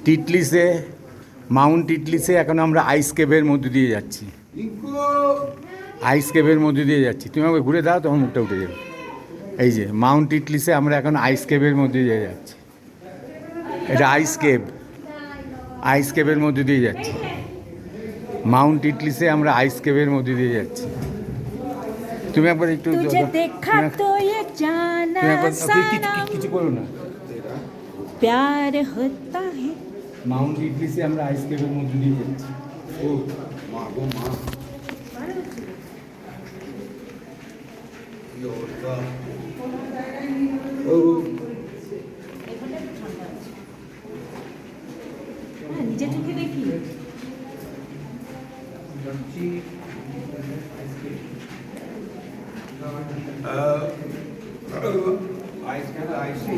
টিটলিসে, Mount টিটলিসে এখন আমরা আইস কেভের মধ্যে দিয়ে যাচ্ছি। আইস কেভের মধ্যে দিয়ে যাচ্ছি। তুমি আমাকে ঘুরে দাও, তখন মুখটা উঠে যাবে। এই যে মাউন্ট টিটলিসে আমরা এখন আইস কেভের মধ্যে দিয়ে যাচ্ছি। এটা আইস কেভ, আইস কেভের মধ্যে দিয়ে যাচ্ছি। মাউন্ট টিটলিসে আমরা আইস কেভের মধ্যে দিয়ে যাচ্ছি। তুমি একবার একটু কিছু করো না। प्यार होता है। মাউন্ট টিটলিসে আমরা আইস কেভের মধ্যে দিয়ে যাচ্ছি। ও মা গো মা, কি অবস্থা! ও নিজে চোখে দেখি। আইস খেলা আইসি